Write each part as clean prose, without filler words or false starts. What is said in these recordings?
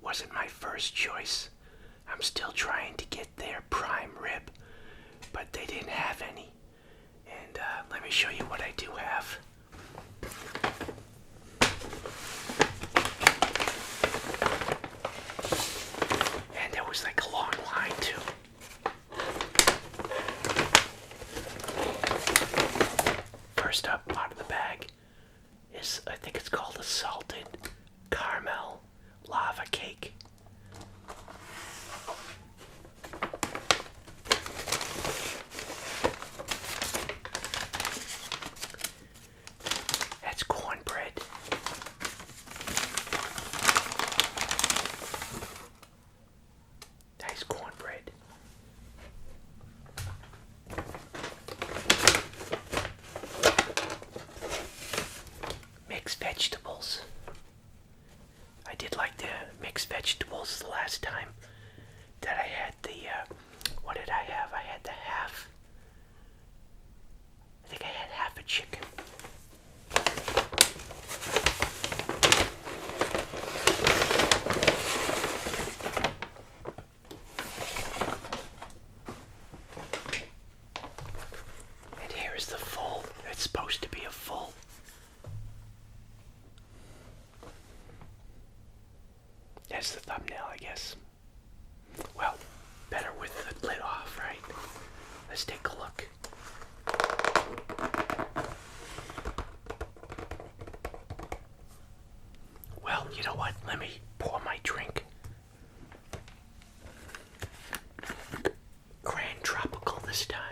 wasn't my first choice. I'm still trying to get their prime rib, but they didn't have any. And let me show you what I do have. And there was like a long line too. First up out of the bag is, I think it's called a salted caramel lava cake. That's cornbread. Nice cornbread. Mixed vegetables. I did like the mixed vegetables the last time that I had the, what did I have? I had the half, I think I had half a chicken. And here is the full, it's supposed to be a full. That's the thumbnail, I guess. Well, better with the lid off, right? Let's take a look. Well, you know what? Let me pour my drink. Grand Tropical this time.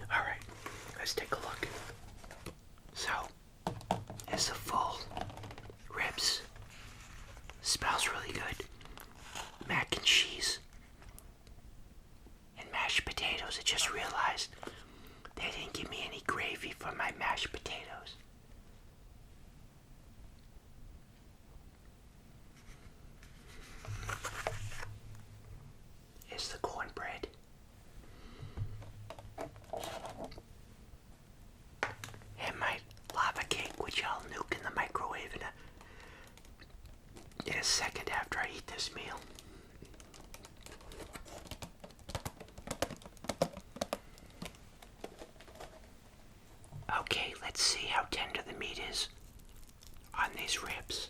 Alright, let's take a look. So, it's a full ribs. Smells really good. Mac and cheese. And mashed potatoes. I just realized they didn't give me any gravy for my mashed potatoes. Here's the cornbread. And my lava cake, which I'll nuke in the microwave in a second after I eat this meal. Okay, let's see how tender the meat is on these ribs.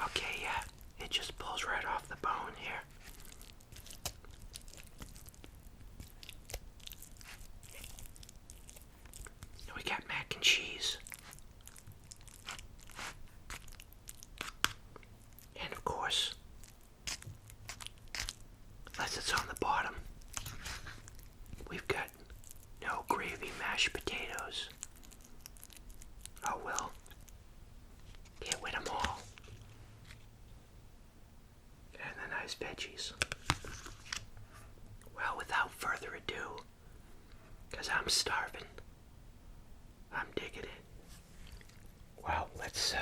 Okay, yeah, it just pulls right off the bone here. We got mac and cheese. And of course, unless it's on the bottom, we've got no gravy mashed potatoes. Oh well, can't win them all. And the nice veggies. Well, without further ado, because I'm starving, I'm digging it. Well, let's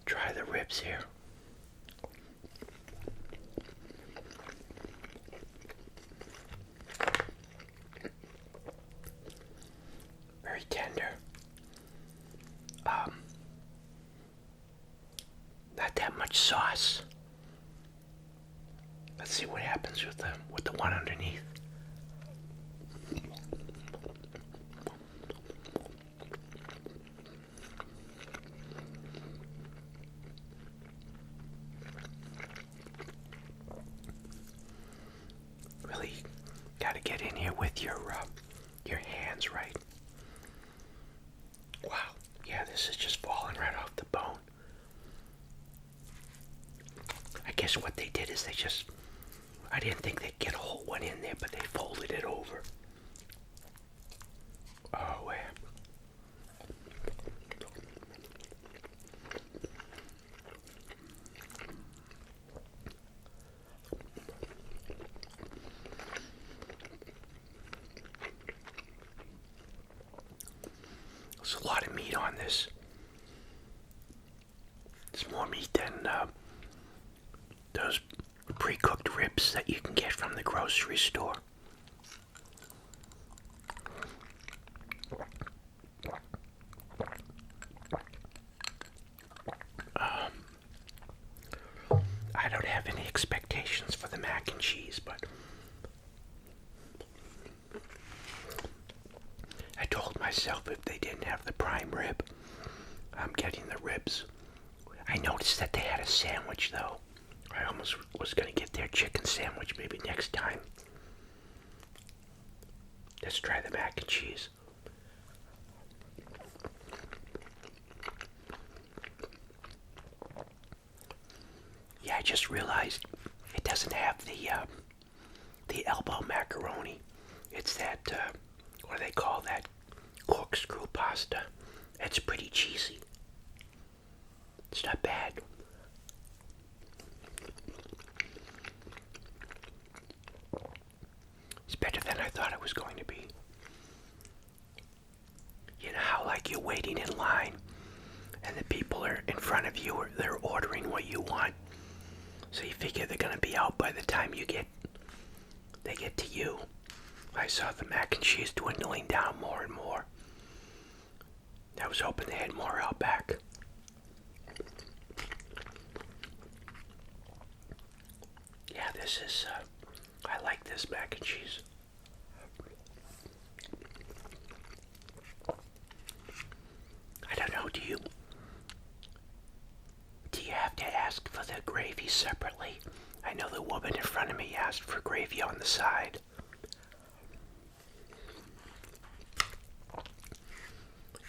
try the ribs here. Very tender. Not that much sauce. Let's see what happens with the one underneath. Really got to get in here with your hands, right? Wow, yeah, this is just falling right off the bone. I guess what they did is I didn't think they'd get a whole one in there, but they folded it over. Oh, yeah. There's a lot of meat on this. It's more meat than those pre-cooked ribs that you can get from the grocery store. I don't have any expectations for the mac and cheese, but I told myself if they didn't have the prime rib, I'm getting the ribs. I noticed that they had a sandwich though. I almost was going to get their chicken sandwich maybe next time. Let's try the mac and cheese. Yeah, I just realized it doesn't have the elbow macaroni. It's that, what do they call that? Corkscrew pasta. It's pretty cheesy. It's not bad. It's better than I thought it was going to be. You know how like you're waiting in line and the people are in front of you, or they're ordering what you want. So you figure they're gonna be out by the time they get to you. I saw the mac and cheese dwindling down more and more. I was hoping they had more out back. Yeah, this is, I like this mac and cheese. I don't know, do you have to ask for the gravy separately? I know the woman in front of me asked for gravy on the side.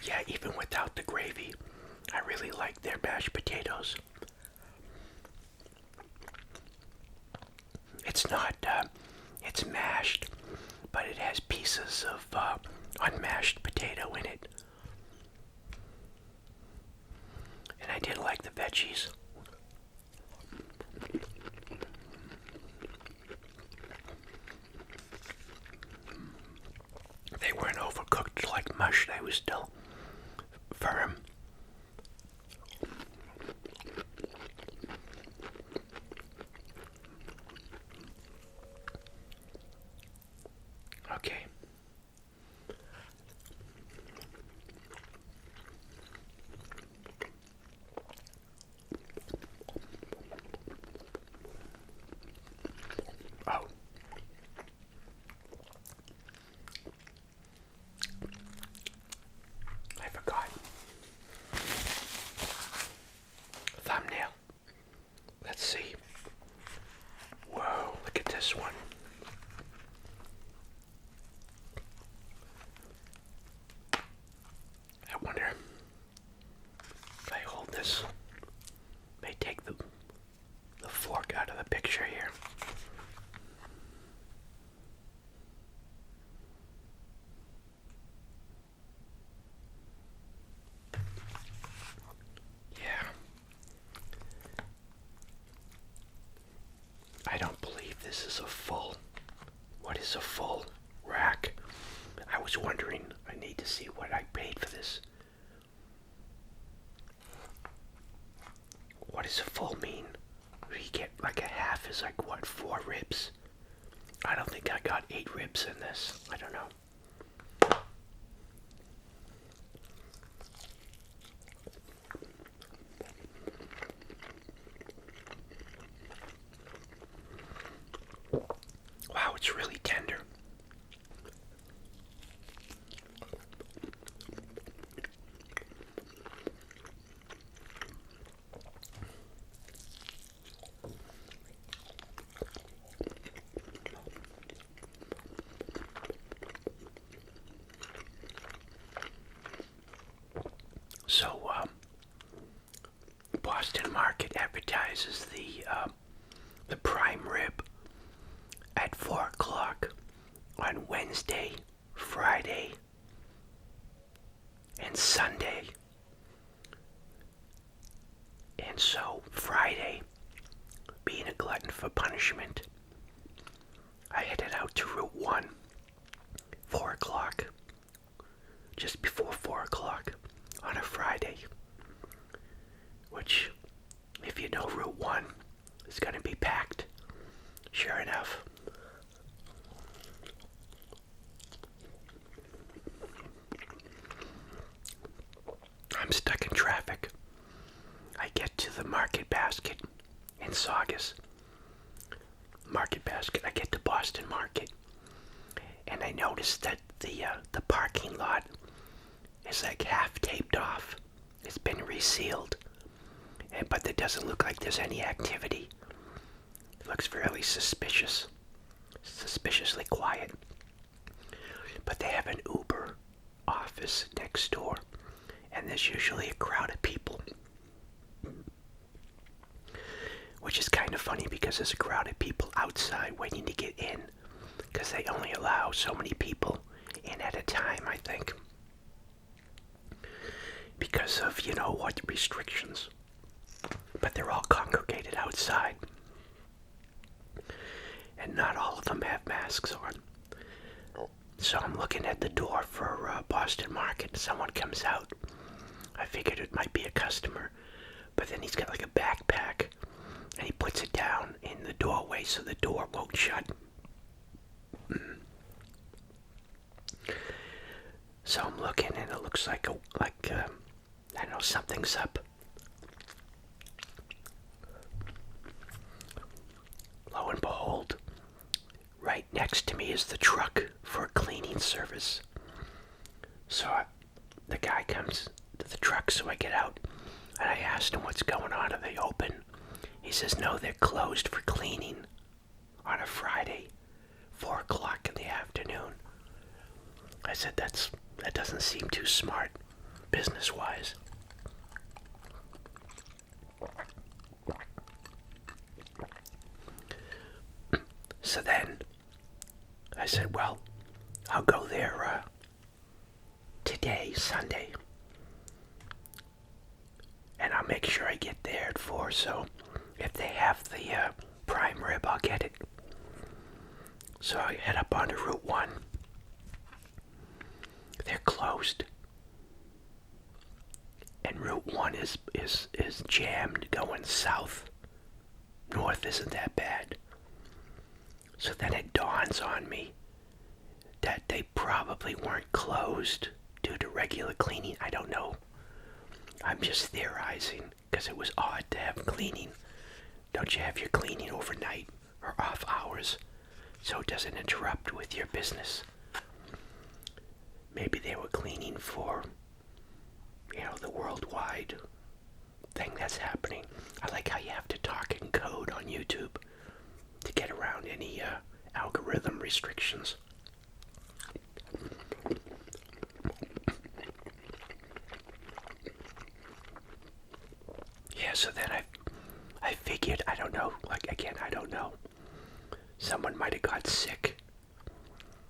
Yeah, even without the gravy, I really like their mashed potatoes. It's not, it's mashed, but it has pieces of unmashed potato in it. And I did like the veggies. They weren't overcooked like mush, they were still firm. Okay. Oh. I forgot. Thumbnail. Let's see. Whoa, look at this one. I wonder if I hold this, may take the fork out of the picture here. Yeah. I don't believe this is a full. What is a full rack? I was wondering, I need to see what I paid for this. What does a full mean? You get like a half is like what, 4 ribs? I don't think I got 8 ribs in this. I don't know. Wow, it's really tender. So, Boston Market advertises the prime rib at 4 o'clock on Wednesday, Friday, and Sunday. And so Friday, being a glutton for punishment, I headed out to Route 1, 4 o'clock, just before 4 o'clock. It's going to be packed. Sure enough. I'm stuck in traffic. I get to the Market Basket in Saugus. Market Basket. I get to Boston Market, and I noticed that the parking lot is like half taped off. It's been resealed, but it doesn't look like there's any activity. It looks fairly suspicious, suspiciously quiet. But they have an Uber office next door, and there's usually a crowd of people. Which is kind of funny because there's a crowd of people outside waiting to get in, because they only allow so many people in at a time, I think. Because of, what restrictions. But they're all congregated outside. And not all of them have masks on. So I'm looking at the door for Boston Market. Someone comes out. I figured it might be a customer. But then he's got like a backpack. And he puts it down in the doorway so the door won't shut. So I'm looking, and it looks like I don't know, something's up. Lo and behold, right next to me is the truck for a cleaning service. So the guy comes to the truck, so I get out, and I asked him what's going on. Are they open? He says, no, they're closed for cleaning on a Friday, 4 o'clock in the afternoon. I said, that doesn't seem too smart, business-wise. So then, I said, well, I'll go there today, Sunday. And I'll make sure I get there at 4, so if they have the prime rib, I'll get it. So I head up onto Route 1. They're closed. And Route 1 is jammed going south. North isn't that bad. So then it dawns on me that they probably weren't closed due to regular cleaning. I don't know. I'm just theorizing, because it was odd to have cleaning. Don't you have your cleaning overnight or off hours so it doesn't interrupt with your business? Maybe they were cleaning for, the worldwide thing that's happening. I like how you have to talk in code on YouTube to get around any algorithm restrictions. Yeah, so then I figured, I don't know, I don't know. Someone might have got sick,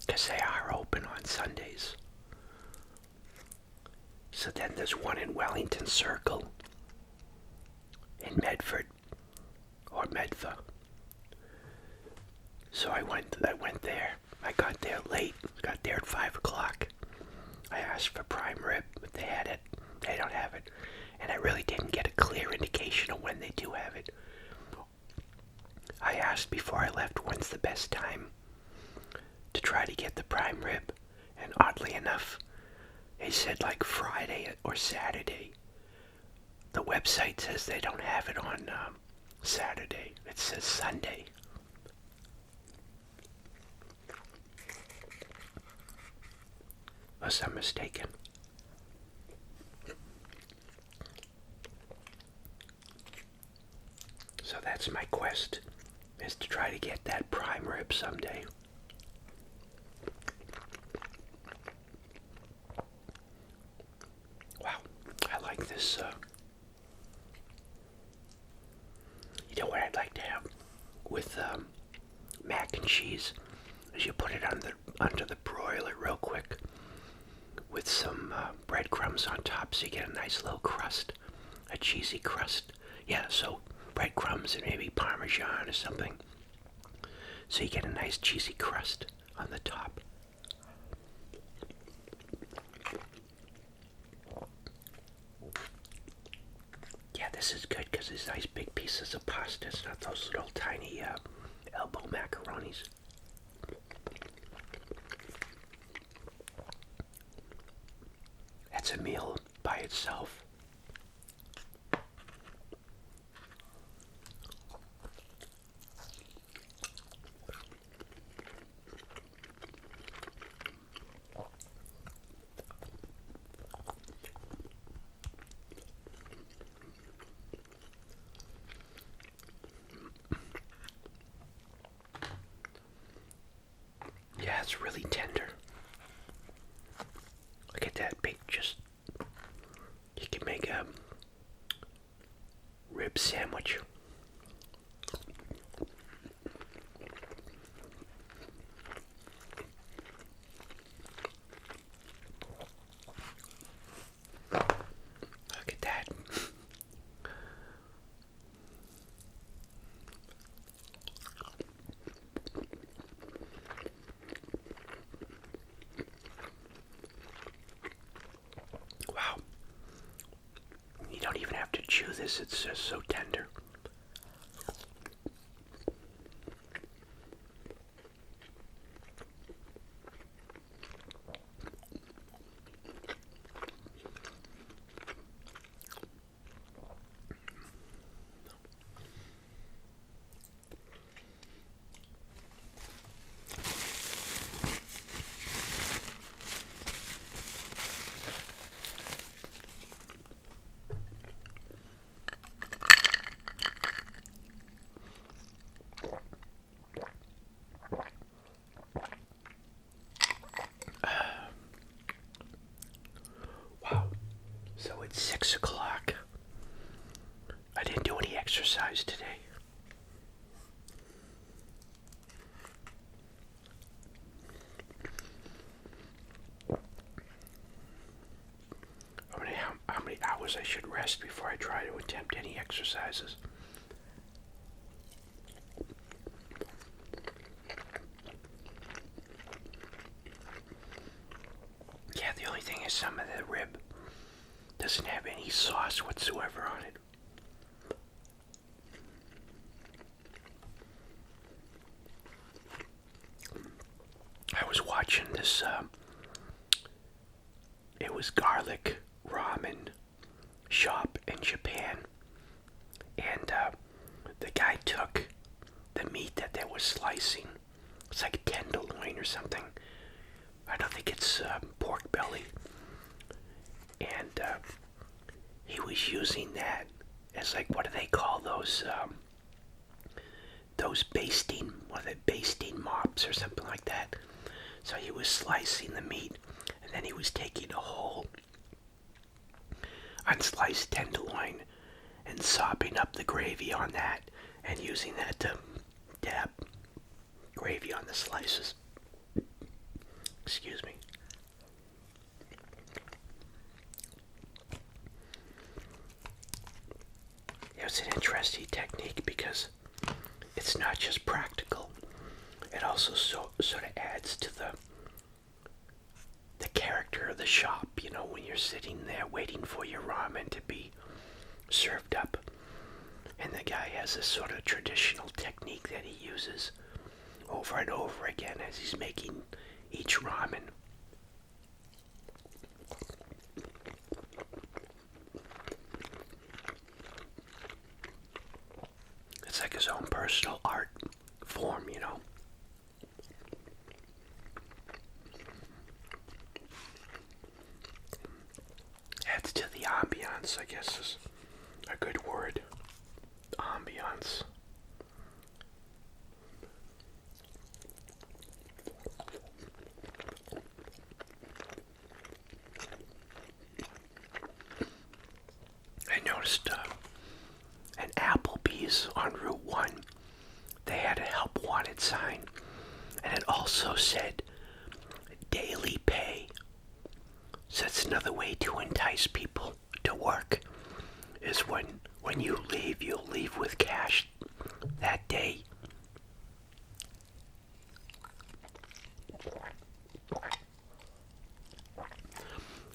because they are open on Sundays. So then there's one in Wellington Circle, in Medford, or Medfa. So I went there. I got there late, got there at 5 o'clock. I asked for prime rib, but they had it. They don't have it. And I really didn't get a clear indication of when they do have it. I asked before I left when's the best time to try to get the prime rib. And oddly enough, they said like Friday or Saturday. The website says they don't have it on Saturday. It says Sunday. Unless I'm mistaken. So that's my quest, is to try to get that prime rib someday. Wow, I like this. You know what I'd like to have with mac and cheese is you put it under the broiler real quick with some breadcrumbs on top, so you get a nice little crust, a cheesy crust. Yeah, so breadcrumbs and maybe Parmesan or something, so you get a nice cheesy crust on the top. Yeah, this is good because was these nice big pieces of pasta. It's not those little tiny elbow macaronis. That's a meal by itself. Yeah, it's really tender. Look at that big, just, you can make a rib sandwich. Look at that. Wow. You don't even have to chew this, it's just so tender. Wow. So it's 6 o'clock. I didn't do any exercise today. How many hours I should rest before I try to attempt any exercises? Yeah, the only thing is some of the rib doesn't have any sauce whatsoever on it. I was watching this, it was garlic ramen shop in Japan, and the guy took the meat that they were slicing. It's like tenderloin or something. I don't think it's pork belly. And he was using that as, like, what do they call those basting, what are they, basting mops or something like that. So he was slicing the meat, and then he was taking a whole unsliced tenderloin and sopping up the gravy on that and using that to dab gravy on the slices. Excuse me. It's an interesting technique because it's not just practical. It also sort of adds to the character of the shop, you know, when you're sitting there waiting for your ramen to be served up. And the guy has this sort of traditional technique that he uses over and over again as he's making each ramen. It's like his own personal art form, you know. Adds to the ambiance, I guess is a good word. Ambiance. I noticed an Applebee's on Route 1. They had a help wanted sign, and it also said daily pay. So that's another way to entice people to work, is when you leave, you'll leave with cash that day.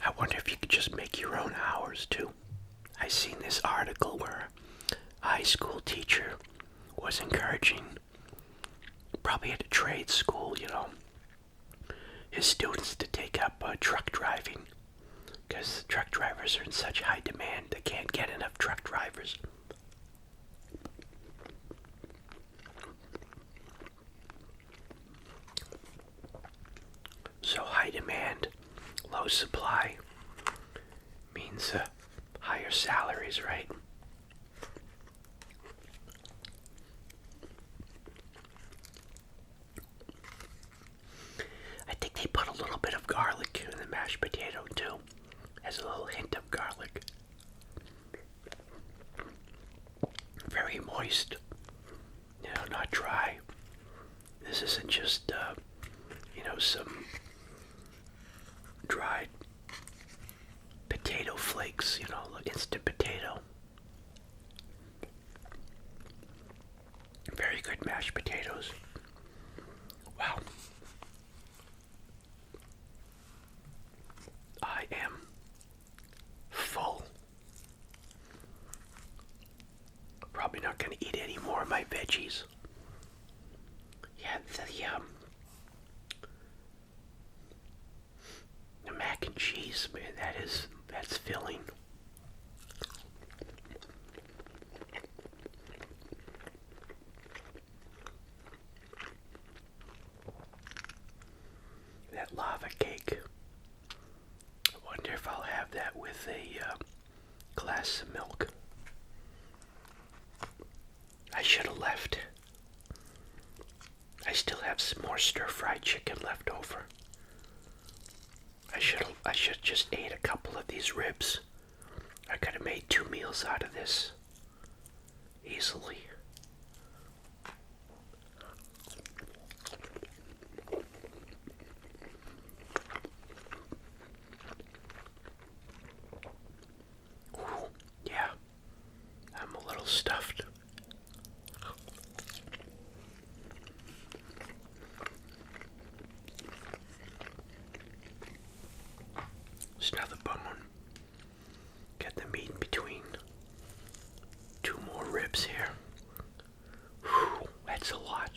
I wonder if you could just make your own hours too. I seen this article where high school teacher was encouraging, probably at a trade school, his students to take up truck driving, because truck drivers are in such high demand, they can't get enough truck drivers. So high demand, low supply means higher salaries, right? I think they put a little bit of garlic in the mashed potato too, as a little hint of garlic. Very moist, not dry. This isn't just, some dried potato flakes, instant potato. Very good mashed potatoes. Wow. I am full. Probably not going to eat any more of my veggies. Yeah, the mac and cheese, man, that's filling. That lava cake. I wonder if I'll have that with a glass of milk. I should have left. I still have some more stir-fried chicken left over. I should just ate a couple of these ribs. I could have made 2 meals out of this easily. Ooh, yeah, I'm a little stuffed. Just another bone. Get the meat in between. 2 more ribs here. Whew, that's a lot.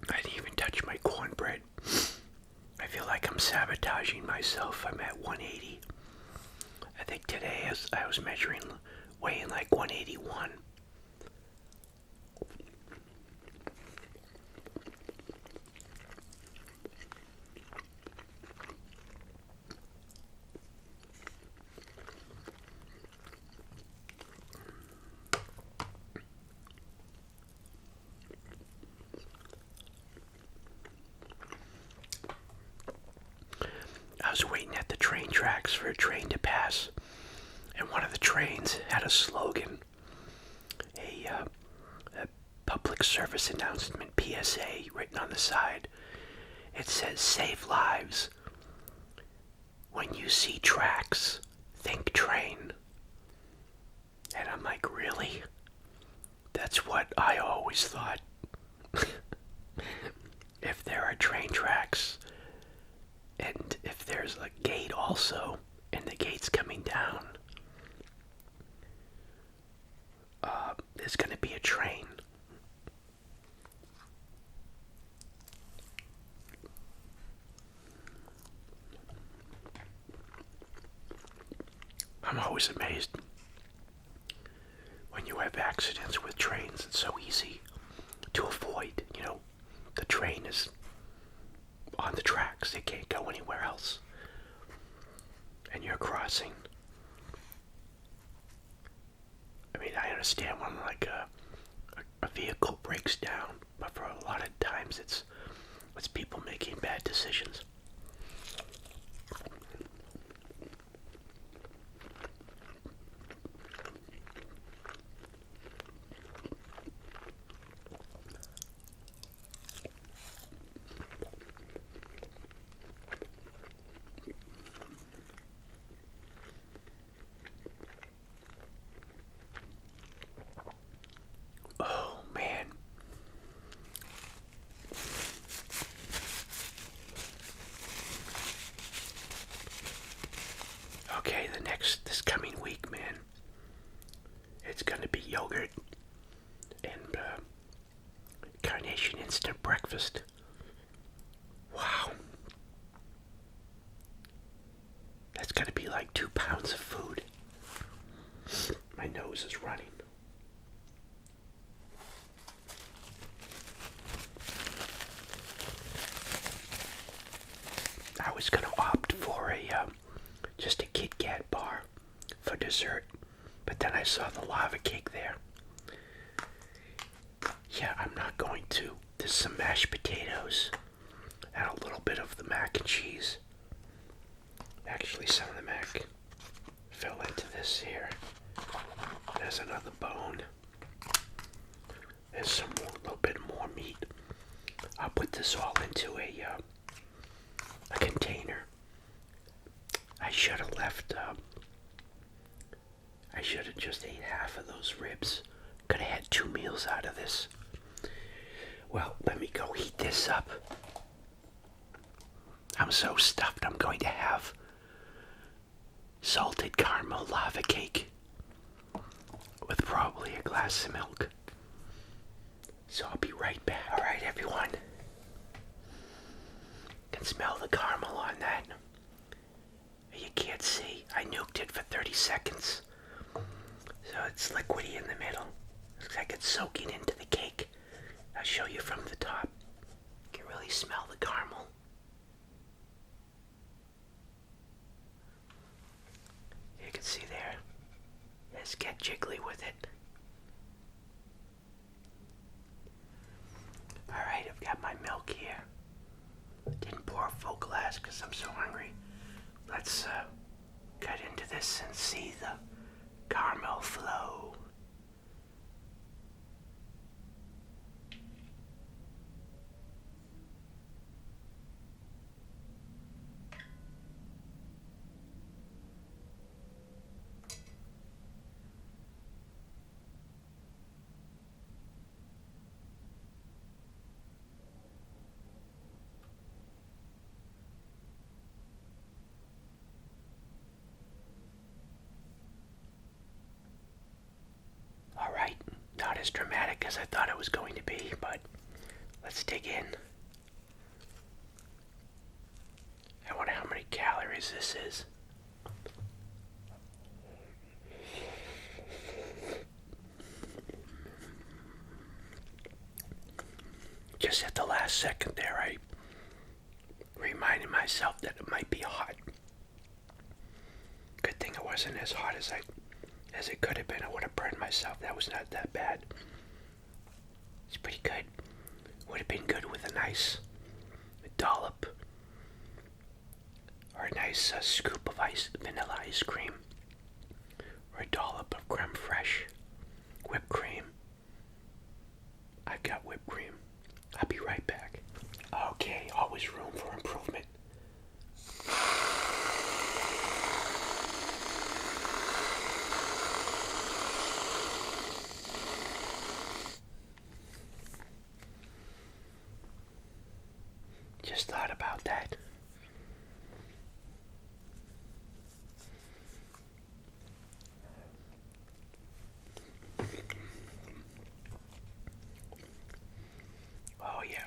I didn't even touch my cornbread. I feel like I'm sabotaging myself. I'm at 180. I think today as I was weighing like 181. I was waiting at the train tracks for a train to pass, and one of the trains had a slogan, a public service announcement, PSA, written on the side. It says, "Save lives. When you see tracks, think train." And I'm like, really? That's what I always thought. If there are train tracks, and if there's a gate also, and the gate's coming down, there's going to be a train. I'm always amazed when you have accidents with trains. It's so easy to avoid. The train is on the tracks. It can't go anywhere else. And you're crossing. I mean, I understand when a vehicle breaks down, but for a lot of times it's people making bad decisions. Oh man. instant breakfast. Wow. That's gotta be like 2 pounds of food. My nose is running. I was gonna opt for just a Kit Kat bar for dessert, but then I saw the lava cake there. Yeah, I'm not going to. There's some mashed potatoes and a little bit of the mac and cheese. Actually, some of the mac fell into this here. There's another bone. There's some more, little bit more meat. I'll put this all into a container. I should have left. I should have just ate half of those ribs. Could have had 2 meals out of this. Well, let me go heat this up. I'm so stuffed. I'm going to have salted caramel lava cake with probably a glass of milk. So I'll be right back. All right, everyone. Can smell the caramel on that. You can't see. I nuked it for 30 seconds. So it's liquidy in the middle. Looks like it's soaking into the cake. I'll show you from the top. You can really smell the caramel. You can see there. Let's get jiggly with it. Alright, I've got my milk here. Didn't pour a full glass because I'm so hungry. Let's cut into this and see the caramel flow. Alright, not as dramatic as I thought it was going to be, but let's dig in. I wonder how many calories this is. Just at the last second there, I reminded myself that it might be hot. Good thing it wasn't as hot as it could have been. I would have burned myself. That was not that bad. It's pretty good. Would have been good with a nice dollop or a nice scoop of vanilla ice cream or a dollop of creme fraiche, whipped cream. I've got whipped cream. I'll be right back. Okay, always room for improvement. Just thought about that. Oh yeah.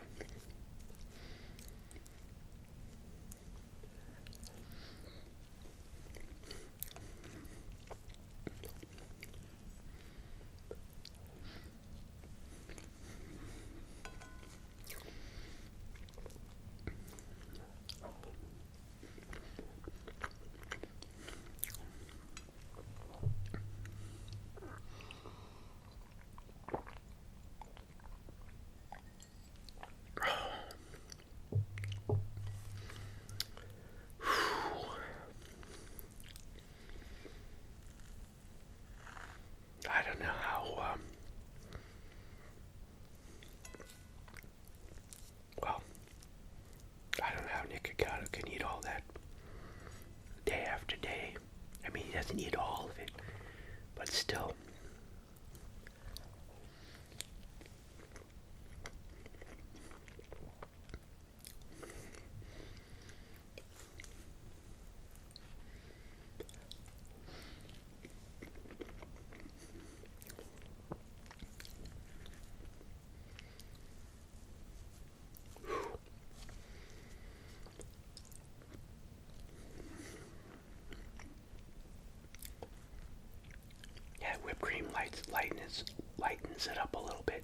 whipped cream lightens it up a little bit.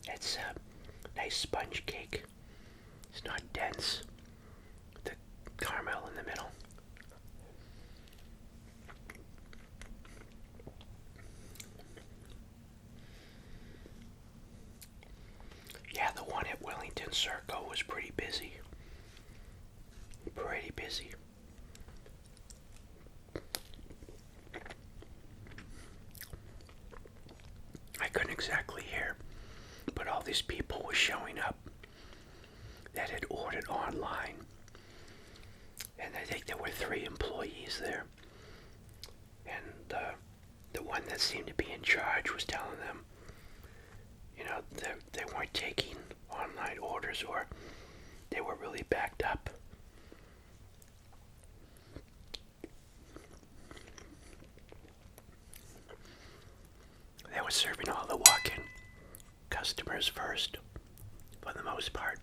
It's a nice sponge cake. It's not dense. The caramel in the middle. Yeah, the one at Wellington Circle was pretty busy. Pretty busy. I couldn't exactly hear, but all these people were showing up that had ordered online. And I think there were 3 employees there. And the one that seemed to be in charge was telling them, they weren't taking online orders, or they were really backed up. They were serving all the walk-in customers first, for the most part.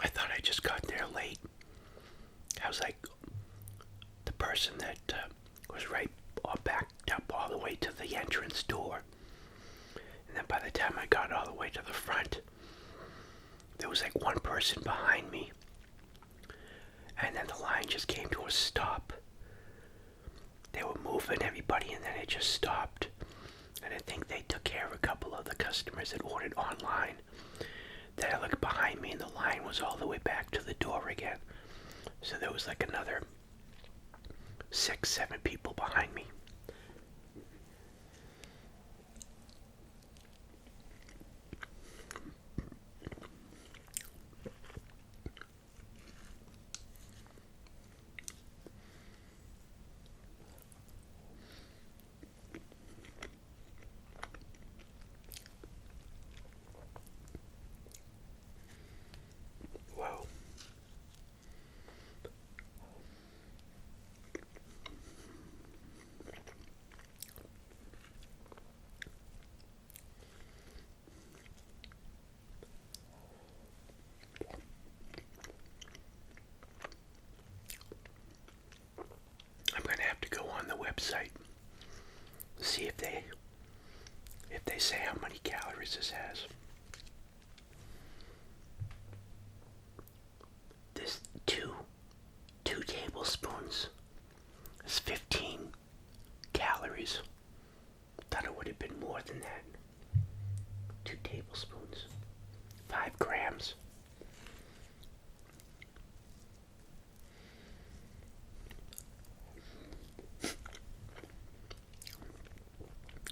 I thought I just got there late. I was like the person that was right backed up all the way to the entrance door. And then by the time I got all the way to the front, there was like one person behind me. And then the line just came to a stop. They were moving everybody, and then it just stopped. And I think they took care of a couple of the customers that ordered online. Then I looked behind me, and the line was all the way back to the door again. So there was like another 6, 7 people behind me. Whoa. I'm gonna have to go on the website to see if they say how many calories this has. This two tablespoons is 15 calories. Thought it would have been more than that. 2 tablespoons. 5 grams.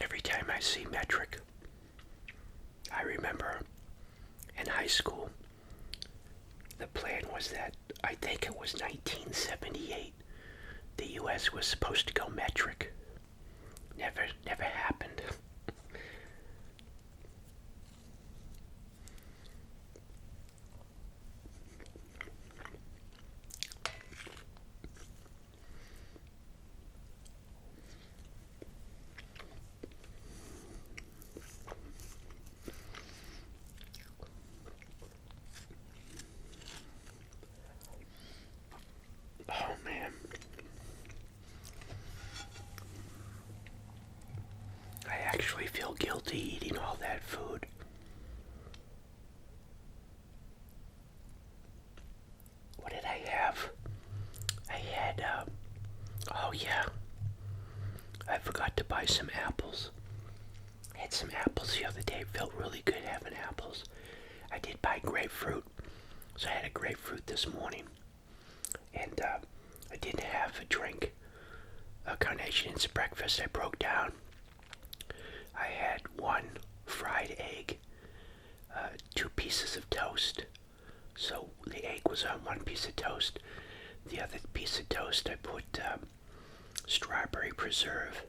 Every time I see metric, I remember in high school, the plan was that, I think it was 1978, the U.S. was supposed to go metric. Never happened. Oh man. I actually feel guilty eating all that food. What did I have? I had, oh yeah, I forgot to buy some apples. I had some apples the other day. It felt really good having apples. I did buy grapefruit, so I had a grapefruit this morning. And I didn't have a drink. A carnation into breakfast. I broke down. I had 1 fried egg, 2 pieces of toast. So the egg was on 1 piece of toast. The other piece of toast I put strawberry preserve.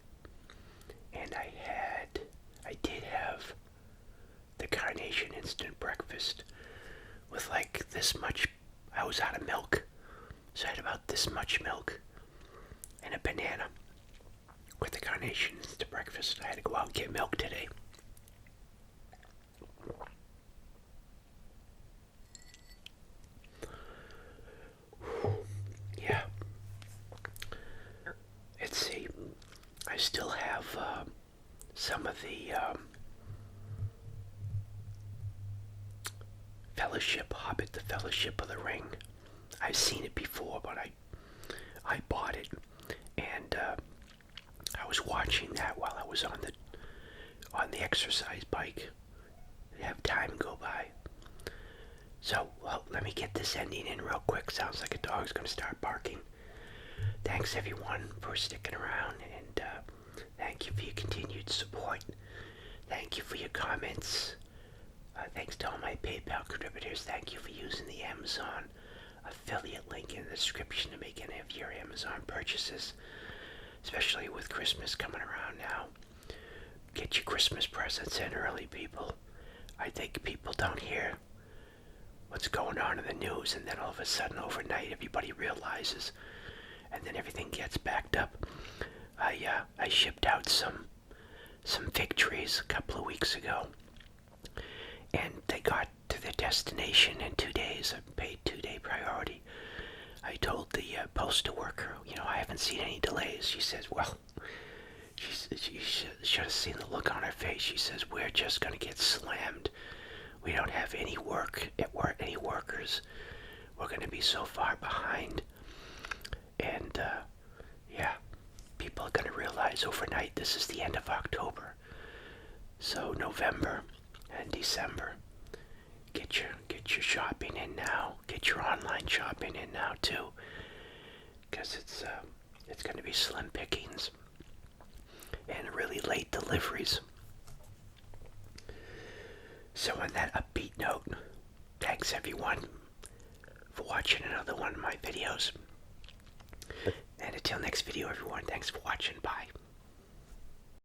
And I did have the carnation instant breakfast with like this much. I was out of milk, so I had about this much milk and a banana with the carnation instant breakfast. I had to go out and get milk today. Yeah. still have some of the Fellowship, Hobbit, the Fellowship of the Ring. I've seen it before, but I bought it, and I was watching that while I was on the exercise bike. Have time go by. So, well, let me get this ending in real quick. Sounds like a dog's gonna start barking. Thanks everyone for sticking around, and thank you for your continued support. Thank you for your comments. Thanks to all my PayPal contributors. Thank you for using the Amazon affiliate link in the description to make any of your Amazon purchases, especially with Christmas coming around now. Get your Christmas presents in early, people. I think people don't hear what's going on in the news, and then all of a sudden overnight everybody realizes, and then everything gets backed up. I shipped out some fig trees a couple of weeks ago, and they got to their destination in 2 days. I paid 2-day priority. I told the postal worker, I haven't seen any delays. She says, well, she should have seen the look on her face. She says, we're just going to get slammed. We don't have any any workers. We're going to be so far behind. And, yeah, people are going to realize overnight this is the end of October. So November and December, get your shopping in now. Get your online shopping in now too, because it's going to be slim pickings and really late deliveries. So on that upbeat note, thanks everyone for watching another one of my videos. And until next video, everyone, thanks for watching. Bye.